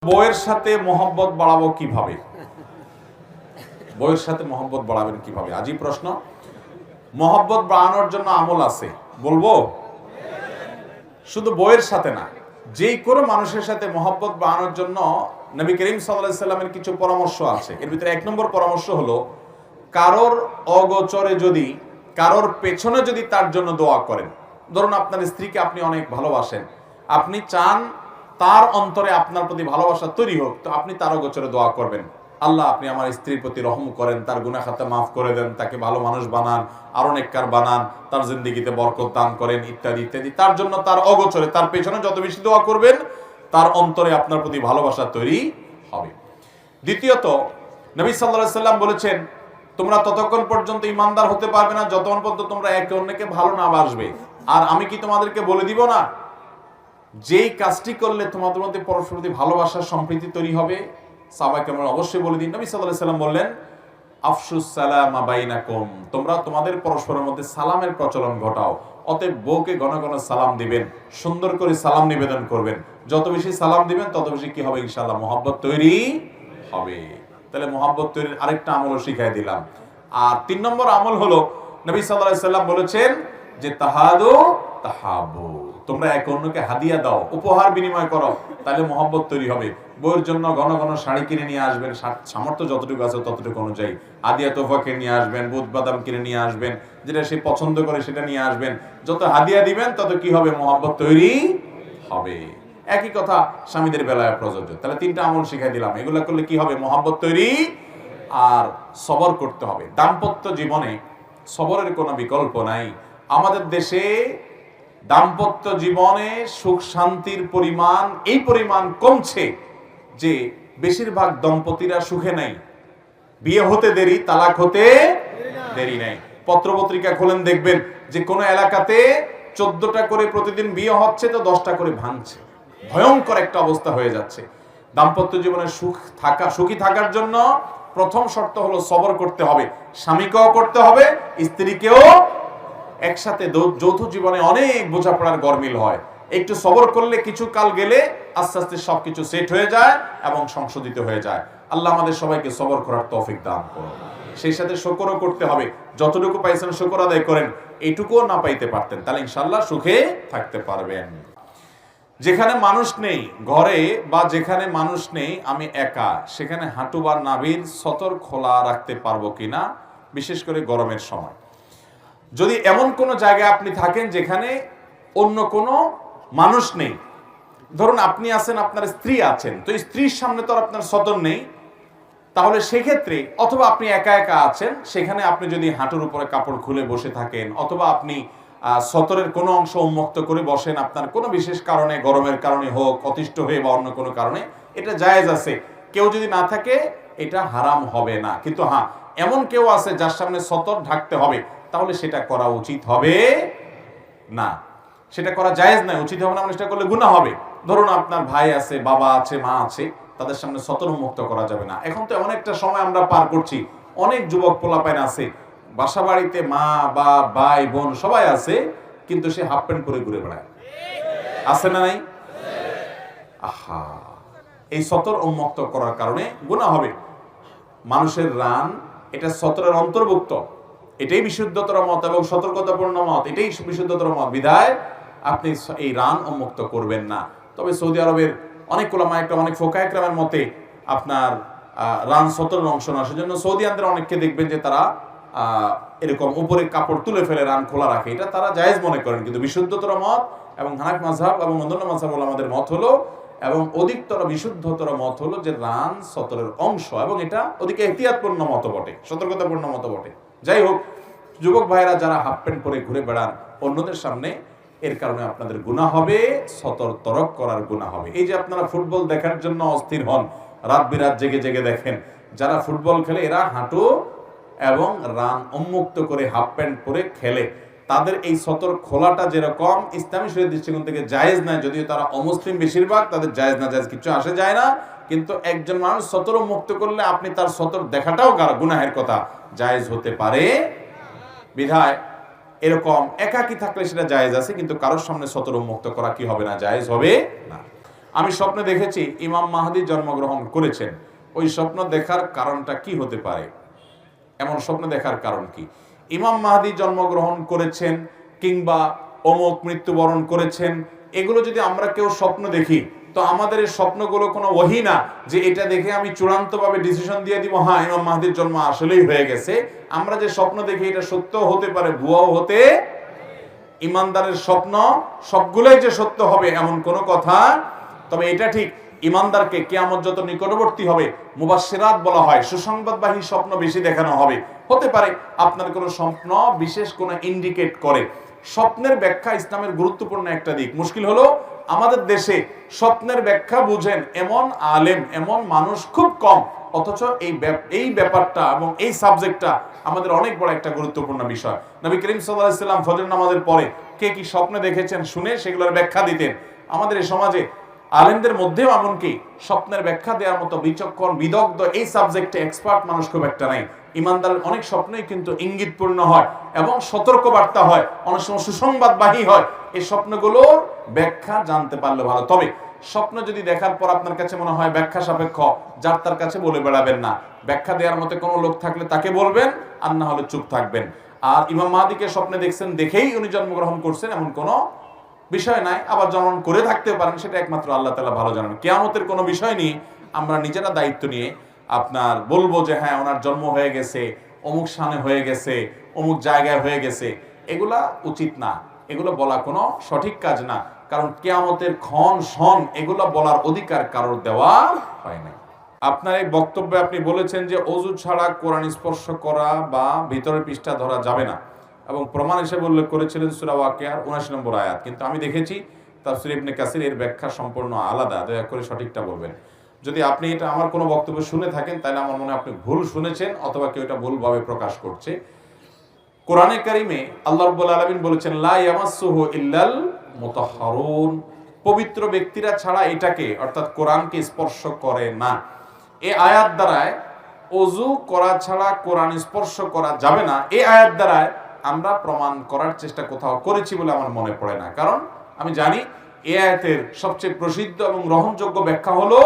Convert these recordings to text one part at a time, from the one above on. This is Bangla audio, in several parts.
বউয়ের সাথে মহব্বত বাড়াবো কিভাবে? বউয়ের সাথে মহব্বত বাড়াবেন কিভাবে? আজই প্রশ্ন। মহব্বত বাড়ানোর জন্য আমল আছে, বলবো? শুধু বউয়ের সাথে না, যেই কোনো মানুষের সাথে মহব্বত বাড়ানোর জন্য নবী করিম সাল্লাল্লাহু আলাইহি সাল্লামের কিছু পরামর্শ আছে। এর ভিতরে 1 নম্বর পরামর্শ হলো, কারোর অগোচরে যদি, কারোর পেছনে যদি তার জন্য দোয়া করেন। ধরুন আপনার স্ত্রীকে আপনি অনেক ভালোবাসেন, আপনি চান তার অন্তরে আপনার প্রতি ভালোবাসা তৈরি হোক, তো আপনি তার অগোচরে দোয়া করবেন, আল্লাহ আপনি আমার স্ত্রীর প্রতি রহম করেন, তার গুনাহ খাতা মাফ করে দেন, তাকে ভালো মানুষ বানান, আরো নেককার বানান, তার জিন্দেগিতে বরকত দান করেন, ইত্যাদি ইত্যাদি। তার জন্য তার অগোচরে, তার পেছনে যত বেশি দোয়া করবেন, তার অন্তরে আপনার প্রতি ভালোবাসা তৈরি হবে। দ্বিতীয়ত, নবী সাল্লাল্লাহু আলাইহি সাল্লাম বলেছেন, তোমরা ততক্ষণ পর্যন্ত ঈমানদার হতে পারবে না যতক্ষণ পর্যন্ত তোমরা একে অন্যকে ভালো না বাসবে। আর আমি কি তোমাদেরকে বলে দিব না, যেই কাজটি করলে তোমাদের মধ্যে পরস্পর প্রতি ভালোবাসার সম্প্রীতি তৈরি হবে? সাহাবায়ে কেরাম অবশ্যই বলে দিন। নবী সাল্লাল্লাহু আলাইহি সাল্লাম বললেন, আফশুস সালামা বাইনাকুম, তোমরা তোমাদের পরস্পরের মধ্যে সালামের প্রচলন ঘটাও। অতএব বউকে ঘন ঘন সালাম দিবেন, সুন্দর করে সালাম নিবেদন করবেন। যত বেশি সালাম দিবেন তত বেশি কি হবে? ইনশাআল্লাহ মহব্বত তৈরি হবে। তাহলে মহব্বত তৈরির আরেকটা আমল শিখাই দিলাম। আর 3 নম্বর আমল হলো, নবী সাল্লাল্লাহু আলাইহি সাল্লাম বলেছেন যে তাহাদু তাহাবু, তোমরা এক অন্যকে হাদিয়া দাও, উপহার বিনিময় করো, তাহলে মহব্বত তৈরি হবে। বউয়ের জন্য ঘন ঘন শাড়ি কিনে নিয়ে আসবেন, সামর্থ্য যতটুকু আছে ততটুকু অনুযায়ী হাদিয়া তোফা কিনে নিয়ে আসবেন, বুট বাদাম কিনে নিয়ে আসবেন, যেটা সে পছন্দ করে সেটা নিয়ে আসবেন। যত হাদিয়া দিবেন তত কি হবে? মহব্বত তৈরি হবে। একই কথা স্বামীদের বেলায় প্রযোজ্য। তাহলে 3টা আমল শিখাই দিলাম, এগুলো করলে কি হবে? মহব্বত তৈরি। আর সবর করতে হবে। দাম্পত্য জীবনে সবরের কোনো বিকল্প নাই। আমাদের দেশে দাম্পত্য জীবনে সুখ শান্তির পরিমাণ এই পরিমাণ কমছে যে বেশিরভাগ দম্পতিরা সুখে নাই। বিয়ে হতে দেরি, তালাক হতে দেরি নাই। পত্রপত্রিকা খোলেন, দেখবেন যে কোনো এলাকাতে 14টা করে প্রতিদিন বিয়ে হচ্ছে, তো 10টা করে ভাঙছে। ভয়ঙ্কর একটা অবস্থা হয়ে যাচ্ছে। দাম্পত্য জীবনে সুখী থাকার জন্য প্রথম শর্ত হলো সবর করতে হবে। স্বামীকেও করতে হবে, স্ত্রীকেও। একসাথে যৌথ জীবনে অনেক বোঝাপড়ার গরমিল হয়। একটু সবর করলে কিছু কাল গেলে আস্তে আস্তে সবকিছু সেট হয়ে যায় এবং সংশোধিত হয়ে যায়। আল্লাহ আমাদের সবাইকে সবর করার তৌফিক দান করুন। সেই সাথে শুকরও করতে হবে। যতটুকু পাইছেন শুকর আদায় করেন। এইটুকুও না পাইতে পারতেন, তাহলে ইনশাআল্লাহ সুখে থাকতে পারবেন। যেখানে মানুষ নেই ঘরে, বা যেখানে মানুষ নেই আমি একা, সেখানে হাঁটু বা নাভির সতর খোলা রাখতে পারবো কিনা, বিশেষ করে গরমের সময়। যদি এমন কোনো জায়গায় আপনি থাকেন যেখানে অন্য কোনো মানুষ নেই, ধরুন আপনি আছেন, আপনার স্ত্রী আছেন, তো স্ত্রীর সামনে তো আর আপনার সতর নেই, তাহলে সেক্ষেত্রে, অথবা আপনি একা একা আছেন, সেখানে আপনি যদি হাঁটুর উপরে কাপড় খুলে বসে থাকেন, অথবা আপনি সতরের কোনো অংশ উন্মুক্ত করে বসেন, আপনার কোনো বিশেষ কারণে, গরমের কারণে হোক, অতিষ্ঠ হয়ে বা অন্য কোনো কারণে, এটা জায়েজ আছে। কেউ যদি না থাকে এটা হারাম হবে না। কিন্তু হ্যাঁ, এমন কেউ আছে যার সামনে সতর ঢাকতে হবে, তাহলে সেটা করা উচিত হবে না। সেটা করা জায়েজ নয়, উচিত হবে না, মানে সেটা করলে গুনাহ হবে। ধরুন আপনার ভাই আছে, বাবা আছে, মা আছে, তাদের সামনে সতর উন্মুক্ত করা যাবে না। এখন তো এমন একটা সময় আমরা পার করছি, অনেক যুবক পোলাপাইন আছে, বাসা বাড়িতে মা বা ভাই বোন সবাই আছে, কিন্তু সে হাফ প্যান্ট পরে ঘুরে বেড়ায়। আছে না নাই? আহা, এই সতর উন্মুক্ত করার কারণে গুনাহ হবে। মানুষের রান এটা সতরের অন্তর্ভুক্ত, এটাই বিশুদ্ধতর মত এবং সতর্কতাপূর্ণ মত, এটাই বিশুদ্ধতর মত। বিধায় আপনি এই রান উন্মুক্ত করবেন না। তবে সৌদি আরবের অনেক উলামা একরাম, অনেক ফোকায়ে কেরামের মতে আপনার রান সতরের অংশ না, সেজন্য সৌদিয়ানদের অনেককে দেখবেন যে তারা এরকম উপরে কাপড় তুলে ফেলে রান খোলা রাখে, এটা তারা জায়েজ মনে করেন। কিন্তু বিশুদ্ধতর মত এবং হানাফি মাযহাব এবং অন্যান্য মাযহাব ওলামাদের মত হলো, এবং অধিকতর বিশুদ্ধতর মত হলো যে রান সতরের অংশ, এবং এটা অধিক এহতিয়াতপূর্ণ মত বটে, সতর্কতাপূর্ণ মত বটে। যাই হোক, যুবক ভাইরা যারা হাফ প্যান্ট পরে ঘুরে বেড়ান অন্যদের সামনে, এর কারণে আপনাদের গুনাহ হবে, সতর তরক করার গুনাহ হবে। এই যে আপনারা ফুটবল দেখার জন্য অস্থির হন, রাত বিরাত জেগে জেগে দেখেন, যারা ফুটবল খেলে এরা হাঁটু এবং রান উন্মুক্ত করে হাফ প্যান্ট পরে খেলে, তাদের এই সতর খোলাটা যেরকম ইসলামী শরীয়তের দৃষ্টিকোণ থেকে জায়েজ নয়, যদিও তারা অমুসলিম বেশিরভাগ, তাদের জায়েজ না জায়েজ কিছু আসে যায় না। কিন্তু একজন মানুষ সতর মুক্ত করলে আপনি তার সতর দেখাটাও গুনাহের কথা, জায়েজ হতে পারে। বিধায় এরকম একাকী থাকলে সেটা জায়েজ আছে, কিন্তু কারোর সামনে সতর উন্মুক্ত করা কি হবে না? জায়েজ হবে না। আমি স্বপ্নে দেখেছি ইমাম মাহদী জন্মগ্রহণ করেছেন। ওই স্বপ্ন দেখার কারণটা কি হতে পারে? এমন স্বপ্ন দেখার কারণ কি? ইমাম মাহদী জন্মগ্রহণ করেছেন কিংবা অমুক মৃত্যুবরণ করেছেন, এগুলো যদি আমরা কেউ স্বপ্ন দেখি, তো আমাদের এই স্বপ্নগুলো কোনো ওহী না যে এটা দেখে আমি চূড়ান্তভাবে ডিসিশন দিয়ে দিব হ্যাঁ ইমাম মাহদীর জন্ম আসলেই হয়ে গেছে। আমরা যে স্বপ্ন দেখি এটা সত্য হতে পারে, ভুয়াও হতে। ইমানদারের স্বপ্ন সবগুলোই যে সত্য হবে এমন কোনো কথা। তবে এটা ঠিক, ইমানদারকে কিয়ামত যত নিকটবর্তী হবে মুবাশশিরাত বলা হয়, সুসংবাদবাহী স্বপ্ন বেশি দেখানো হবে। হতে পারে আপনার কোনো স্বপ্ন বিশেষ কোনো ইন্ডিকেট করে। স্বপ্নের ব্যাখ্যা ইসলামের গুরুত্বপূর্ণ একটা দিক। মুশকিল হলো আমাদের দেশে স্বপ্নের ব্যাখ্যা বুঝেন এমন আলেম, এমন মানুষ খুব কম, অথচ এই ব্যাপারটা এবং এই সাবজেক্টটা আমাদের অনেক বড় একটা গুরুত্বপূর্ণ বিষয়। নবী করিম সাল্লাল্লাহু আলাইহি ওয়াসাল্লাম ফজর নামাজের পরে কে কি স্বপ্নে দেখেছেন শুনে সেগুলোর ব্যাখ্যা দিতেন। আমাদের এই সমাজে আলেমদের মধ্যেও এমনকি স্বপ্নের ব্যাখ্যা দেওয়ার মতো বিচক্ষণ, বিদগ্ধ এই সাবজেক্টে এক্সপার্ট মানুষ খুব একটা নাই। ইমানদারের অনেক স্বপ্নই কিন্তু ইঙ্গিতপূর্ণ হয় এবং সতর্ক বার্তা হয়, অনেক সময় সুসংবাদবাহী হয়। এই স্বপ্নগুলোর ব্যাখ্যা জানতে পারলে ভালো। তবে স্বপ্ন যদি দেখার পর আপনার কাছে মনে হয় ব্যাখ্যা সাপেক্ষ, যার তার কাছে বলে বেড়াবেন না। ব্যাখ্যা দেওয়ার মতো কোনো লোক থাকলে তাকে বলবেন, আর না হলে চুপ থাকবেন। আর ইমাম মাহদীকে স্বপ্নে দেখছেন দেখেই উনি জন্মগ্রহণ করছেন এমন কোনো বিষয় নাই। আবার জন্ম করে থাকতে পারেন, সেটা একমাত্র আল্লাহ তাআলা ভালো জানেন। কিয়ামতের কোনো বিষয় নিয়ে আমরা নিজেরা দায়িত্ব নিয়ে আপনার বলবো যে হ্যাঁ ওনার জন্ম হয়ে গেছে, অমুক স্থানে হয়ে গেছে, অমুক জায়গায় হয়ে গেছে, এগুলা উচিত না। এগুলো বলা কোনো সঠিক কাজ না, কারণ কিয়ামতের ক্ষণ সন এগুলো বলার অধিকার কারোর দেওয়া হয় না। আপনার এই বক্তব্যে আপনি বলেছেন যে অজু ছাড়া কোরআন স্পর্শ করা বা ভিতরের পৃষ্ঠা ধরা যাবে না, এবং প্রমাণ হিসেবে উল্লেখ করেছিলেন সূরা ওয়াকিয়ার ৭৯ নম্বর আয়াত। কিন্তু আমি দেখেছি তাফসীর ইবনে কাসির এর ব্যাখ্যা সম্পূর্ণ আলাদা। দয়া করে সঠিকটা বলবেন। যদি আপনি এটা আমার কোনো বক্তব্য শুনে থাকেন তাহলে আমার মনে হয় আপনি ভুল শুনেছেন, অথবা কেউ এটা ভুলভাবে প্রকাশ করছে। কোরআনে কারিমে আল্লাহ রাব্বুল আলামিন বলেছেন লা ইয়ামাসসুহু ইল্লাল মুতাহহারুন, পবিত্র ব্যক্তিরা ছাড়া এটাকে অর্থাৎ কোরআনকে স্পর্শ করে না। এই আয়াত দ্বারায় ওযু করা ছাড়া কোরআন স্পর্শ করা যাবে না, এই আয়াত দ্বারায় আমরা প্রমাণ করার চেষ্টা কোথাও করেছি বলে আমার মনে পড়ে না। কারণ আমি জানি এই আয়াতের সবচেয়ে প্রসিদ্ধ এবং গ্রহণযোগ্য ব্যাখ্যা হলো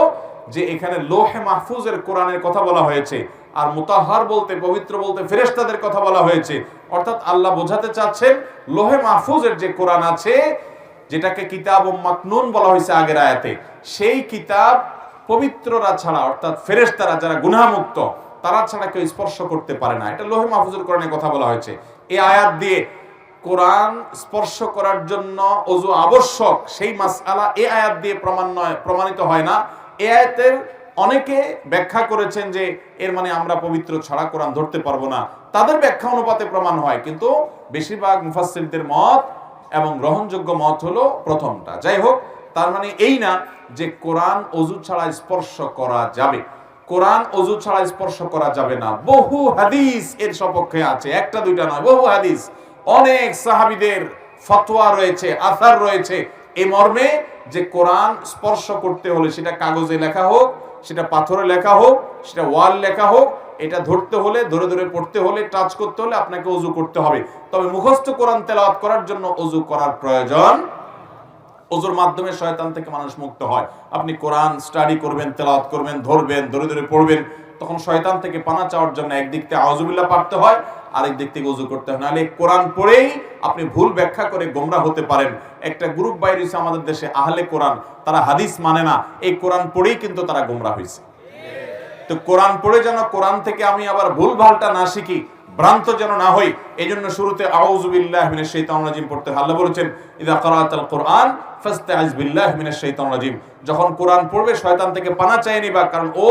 যে এখানে লোহে মাহফুজের কোরআনের কথা বলা হয়েছে, আর মুতাহহার বলতে পবিত্র বলতে ফেরেশতাদের কথা বলা হয়েছে। অর্থাৎ আল্লাহ বোঝাতে চাচ্ছেন লোহে মাহফুজের যে কোরআন আছে, যেটাকে কিতাব মাকনুন বলা হয়েছে আগের আয়াতে, সেই কিতাব পবিত্ররা ছাড়া অর্থাৎ ফেরেশতারা যারা গুনাহমুক্ত তারা ছাড়া কেউ স্পর্শ করতে পারে না। এটা লোহে মাহফুজের কোরআনের কথা বলা হয়েছে। এই আয়াত দিয়ে কোরআন স্পর্শ করার জন্য ওযু আবশ্যক সেই মাসআলা এই আয়াত দিয়ে প্রমাণিত হয় না। এই আয়াতের অনেকে ব্যাখ্যা করেছেন যে এর মানে আমরা পবিত্র ছাড়া কোরআন ধরতে পারবো না। তাদের ব্যাখ্যা অনুপাতে প্রমাণ হয়, কিন্তু বেশিরভাগ মুফাসসিরদের মত এবং গ্রহণযোগ্য মত হলো প্রথমটা। যাই হোক, তার মানে এই না যে কোরআন ওযু ছাড়া স্পর্শ করা যাবে। কোরআন ওযু ছাড়া স্পর্শ করা যাবে না। বহু হাদিস এর সপক্ষে আছে, একটা দুইটা নয়, বহু হাদিস। অনেক সাহাবীদের ফতোয়া রয়েছে, আসার রয়েছে এই মর্মে যে কোরআন স্পর্শ করতে হলে সেটা কাগজে লেখা হোক, সেটা পাথরে লেখা হোক, সেটা ওয়াল লেখা হোক, এটা ধরতে হলে, ধরে ধরে পড়তে হলে, টাচ করতে হলে আপনাকে ওযু করতে হবে। তবে মুখস্থ কোরআন তেলাওয়াত করার জন্য ওযু করার প্রয়োজন। ওযুর মাধ্যমে শয়তান থেকে মানুষ মুক্ত হয়। আপনি কোরআন স্টাডি করবেন, তেলাওয়াত করবেন, ধরবেন, ধরে ধরে পড়বেন, তখন শয়তান থেকে পানা চাওয়ার জন্য একদিক থেকে আউযুবিল্লাহ পড়তে হয়, আরেক দিক থেকে ওযু করতে হয়। নাহলে কোরআন পড়েই আপনি ভুল ব্যাখ্যা করে গোমরা হতে পারেন। একটা গ্রুপ বাইরে হয়েছে আমাদের দেশে, আহলে কোরআন, তারা হাদিস মানে না, এই কোরআন পড়েই কিন্তু তারা গোমরা হয়েছে। তো কোরআন পড়ে যেন কোরআন থেকে আমি আবার ভুল ভালটা না শিখি, ভ্রান্ত যেন না হই, এজন্য শুরুতে আউযু বিল্লাহি মিনাশ শাইতানির রাজিম পড়তে হয়। আল্লাহ বলেছেন ইযা ক্রাআতাল কুরআন ফাস্তাইজ বিল্লাহি মিনাশ শাইতানির রাজিম, যখন কোরআন পড়বে শয়তান থেকে পানা চাই নিবা, কারণ ও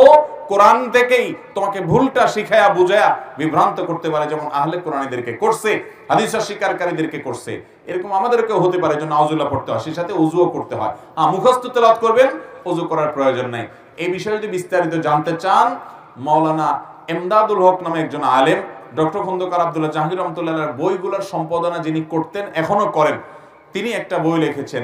কোরআন থেকেই তোমাকে ভুলটা শিখায়া বুঝায়া বিভ্রান্ত করতে পারে, যেমন আহলে কোরআনীদেরকে করছে, হাদিস স্বীকারকারীদেরকে করছে। এরকম আমাদেরকেও হতে পারে, জন্য আউযুবিল্লাহ পড়তে হয়, সেই সাথে ওযুও করতে হয়। মুখস্থ তেলাওয়াত করবেন, ওযু করার প্রয়োজন নাই। এই বিষয়ে যদি বিস্তারিত জানতে চান, মাওলানা এমদাদুল হক নামে একজন আলেম, ডক্টর খন্দকার আব্দুল্লাহ জাহাঙ্গীর রহমতুল্লাহর বইগুলোর সম্পাদনা যিনি করতেন, এখনো করেন, তিনি একটা বই লিখেছেন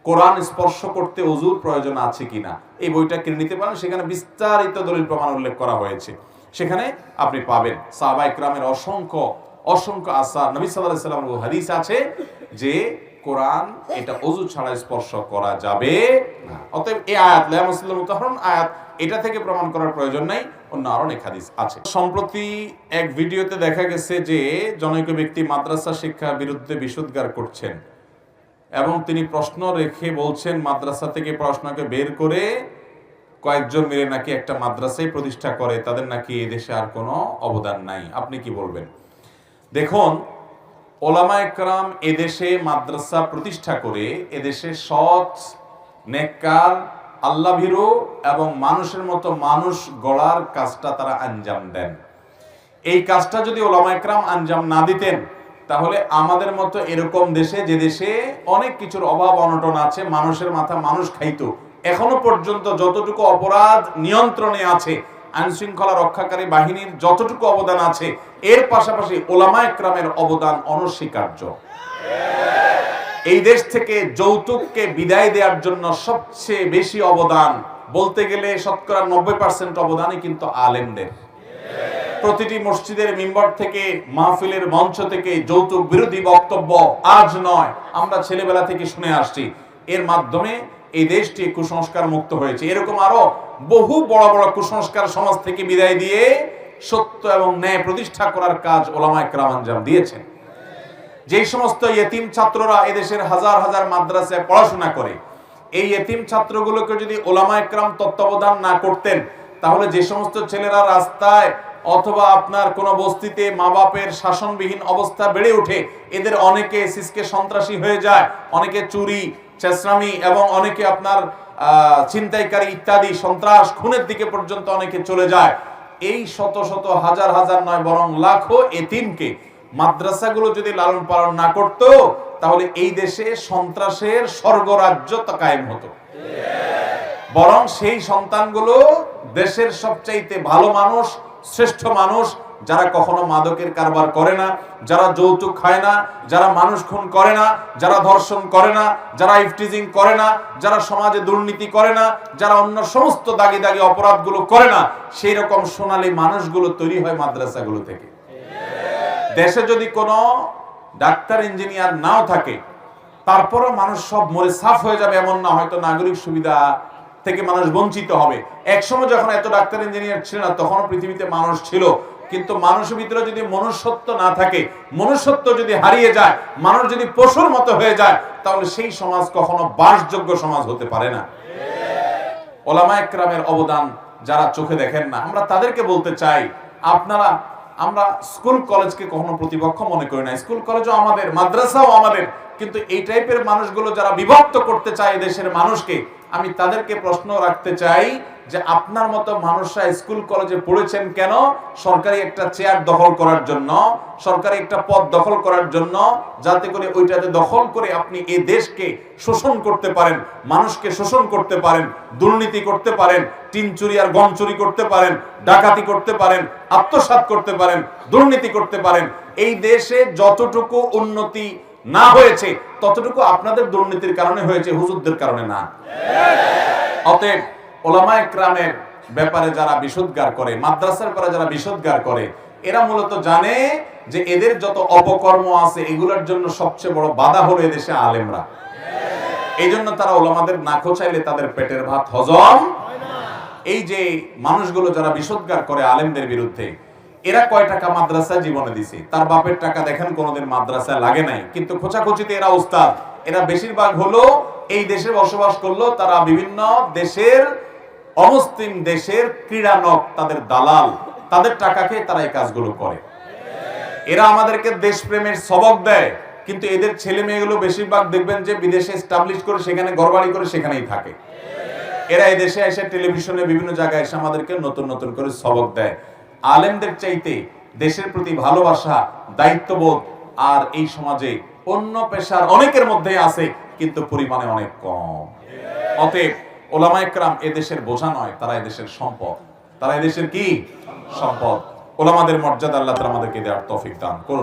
কোরআন স্পর্শ করতে ওযুর প্রয়োজন আছে কিনা। এই বইটা কিনে নিতে পারেন, সেখানে বিস্তারিত দলিল প্রমাণ উল্লেখ করা হয়েছে। সেখানে আপনি পাবেন সাহাবা ইকরামের অসংখ্য অসংখ্য আসার, নবী সাল্লাল্লাহু আলাইহি ওয়াসাল্লামের হাদিস আছে যে কোরআন এটা ওযু ছাড়া স্পর্শ করা যাবে না। অতএব এই আয়াত লা ইয়ামাসুল মুতাহহারুন আয়াত এটা থেকে প্রমাণ করার প্রয়োজন নাই, অন্য আরো অনেক হাদিস আছে। সম্প্রতি এক ভিডিওতে দেখা গেছে যে জনৈক ব্যক্তি মাদ্রাসা শিক্ষার বিরুদ্ধে বিষোদ্গার করছেন এবং তিনি প্রশ্ন রেখে বলছেন মাদ্রাসা থেকে পড়াশোনাকে বের করে কয়েকজন মিলে নাকি একটা মাদ্রাসায় প্রতিষ্ঠা করে, তাদের নাকি এদেশে আর কোনো অবদান নাই। আপনি কি বলবেন? দেখুন, ওলামায়ে কেরাম এদেশে মাদ্রাসা প্রতিষ্ঠা করে এদেশে সৎ, নেককার, আল্লাহভীরু এবং মানুষের মতো মানুষ গড়ার কাজটা তারা আঞ্জাম দেন। এই কাজটা যদি ওলামায়ে কেরাম আঞ্জাম না দিতেন তাহলে আমাদের মতো এরকম দেশে, যে দেশে অনেক কিছুর অভাব অনটন আছে, মানুষের মাথা মানুষ খাইতো, এখনো পর্যন্ত যতটুকু অপরাধ নিয়ন্ত্রণে আছে, আইন শৃঙ্খলা রক্ষাকারী বাহিনীর যতটুকু অবদান আছে, এর পাশাপাশি ওলামায়ে কেরামের অবদান অনস্বীকার্য। এই দেশ থেকে যৌতুককে বিদায় দেওয়ার জন্য সবচেয়ে বেশি অবদান, বলতে গেলে শতকরা 90% অবদানই কিন্তু আলেমদের। প্রতিটি মসজিদের মিম্বর থেকে, মাহফিলের মঞ্চ থেকে যৌতুক বিরোধী বক্তব্য আজ নয়, আমরা ছেলেবেলা থেকে শুনে আসছি। এর মাধ্যমে এই দেশটি কুসংস্কার মুক্ত হয়েছে। এরকম আরো বহু বড় বড় কুসংস্কার সমাজ থেকে বিদায় দিয়ে সত্য এবং ন্যায় প্রতিষ্ঠা করার কাজ ওলামায়ে কেরাম আঞ্জাম দিয়েছেন। যেই সমস্ত ইয়েতিম ছাত্ররা এদেশের হাজার হাজার মাদ্রাসায় পড়াশোনা করে, এই ইয়েতিম ছাত্রগুলোকে যদি ওলামায়ে কেরাম তত্ত্বাবধান না করতেন তাহলে যে সমস্ত ছেলেরা রাস্তায় অথবা আপনার কোন বস্তিতে মা বাপের শাসনবিহীন অবস্থা বেড়ে ওঠে, এদের অনেকে সিসকে সন্ত্রাসী হয়ে যায়, অনেকে চুরি, চেঁচড়ামি এবং অনেকে আপনার ছিনতাইকারী ইত্যাদি সন্ত্রাস, খুনের দিকে পর্যন্ত অনেকে চলে যায়। এই শত শত হাজার হাজার নয় বরং লাখো এতিমকে মাদ্রাসাগুলো যদি লালন পালন না করতো তাহলে এই দেশে সন্ত্রাসের স্বর্গরাজ্য কায়েম হতো। বরং সেই সন্তানগুলো দেশের সবচাইতে ভালো মানুষ, শ্রেষ্ঠ মানুষ, যারা কখনো মাদকের কারবার করে না, যারা যৌতুক খায় না, যারা মানুষ খুন করে না, যারা ধর্ষণ করে না, যারা ইফটিজিং করে না, যারা সমাজে দুর্নীতি করে না, যারা অন্য সমস্ত দাগি দাগি অপরাধগুলো করে না, সেই রকম সোনালী মানুষগুলো তৈরি হয় মাদ্রাসাগুলো থেকে। দেশে যদি কোনো ডাক্তার, ইঞ্জিনিয়ার নাও থাকে, তারপরও মানুষ সব মরে সাফ হয়ে যাবে এমন না, হয়তো নাগরিক সুবিধা থেকে মানুষ বঞ্চিত হবে। একসময় যখন এত ডাক্তার ইঞ্জিনিয়ার ছিল না তখনও পৃথিবীতে মানুষ ছিল, কিন্তু মানুষের ভিতরে যদি মনুষ্যত্ব না থাকে, মনুষ্যত্ব যদি হারিয়ে যায়, মানুষ যদি পশুর মতো হয়ে যায়, তাহলে সেই সমাজ কখনো বাসযোগ্য সমাজ হতে পারে না। ওলামায়ে কেরামের অবদান যারা চোখে দেখেন না, আমরা তাদেরকে বলতে চাই, আমরা স্কুল কলেজকে কখনো প্রতিপক্ষ মনে করি না। স্কুল কলেজও আমাদের, মাদ্রাসাও আমাদের, কিন্তু এই টাইপের মানুষগুলো যারা বিভক্ত করতে চায় দেশের মানুষকে, আমি তাদেরকে প্রশ্ন রাখতে চাই যে আপনার মতো মানুষরা স্কুল কলেজে পড়েছেন কেন? সরকারি একটা চেয়ার দখল করার জন্য, সরকারি একটা পদ দখল করার জন্য, যাতে করে ওইটাতে দখল করে আপনি এই দেশকে শোষণ করতে পারেন, মানুষকে শোষণ করতে পারেন, দুর্নীতি করতে পারেন, টিন চুরি আর গম চুরি করতে পারেন, ডাকাতি করতে পারেন, আত্মসাৎ করতে পারেন, দুর্নীতি করতে পারেন। এই দেশে যতটুকু উন্নতি না হয়েছে ততটুকু আপনাদের দুর্নীতির কারণে হয়েছে, হুজুরদের কারণে না। অতএব ওলামায়ে কেরামের ব্যাপারে যারা বিষোদ্গার করে, মাদ্রাসার ব্যাপারে যারা বিষোদ্গার করে, এরা মূলত জানে যে এদের যত অপকর্ম আছে এগুলোর জন্য সবচেয়ে বড় বাধা হলো এদেশে আলেমরা। এই জন্য তারা ওলামাদের না খোঁচাইলে তাদের পেটের ভাত হজম হয় না। এই যে মানুষগুলো যারা বিষোদ্গার করে আলেমদের বিরুদ্ধে, এরা কয় টাকা মাদ্রাসায় জীবনে দিছে, তার বাপের টাকা দেখেন কোনোদিন মাদ্রাসায় লাগে নাই, কিন্তু খোঁচাখুচিতে এরা উস্তাদ। এরা বেশিরভাগ হলো এই দেশে বসবাস করলো, তারা বিভিন্ন দেশের, অমুসলিম দেশের ক্রীড়ানক, তাদের দালাল, তাদের টাকা খেয়ে তারা এই কাজগুলো করে। এরা আমাদেরকে দেশপ্রেমের সবক দেয়, কিন্তু এদের ছেলে মেয়েগুলো বেশিরভাগ দেখবেন যে বিদেশে এস্টাবলিশ করে সেখানে ঘরবাড়ি করে সেখানেই থাকে। এরা এই দেশে এসে টেলিভিশনে বিভিন্ন জায়গায় এসে আমাদেরকে নতুন নতুন করে সবক দেয়। আলেমদের চাইতে দেশের প্রতি ভালোবাসা, দায়িত্ববোধ আর এই সমাজে অন্য পেশার অনেকের মধ্যে আছে, কিন্তু পরিমাণে অনেক কম। অতএব ওলামায়ে কেরাম এদেশের বোঝা নয়, তারা এদেশের সম্পদ। তারা এদেশের কি সম্পদ। ওলামাদের মর্যাদা আল্লাহ তাআলা আমাদেরকে দেওয়ার তৌফিক দান করুন।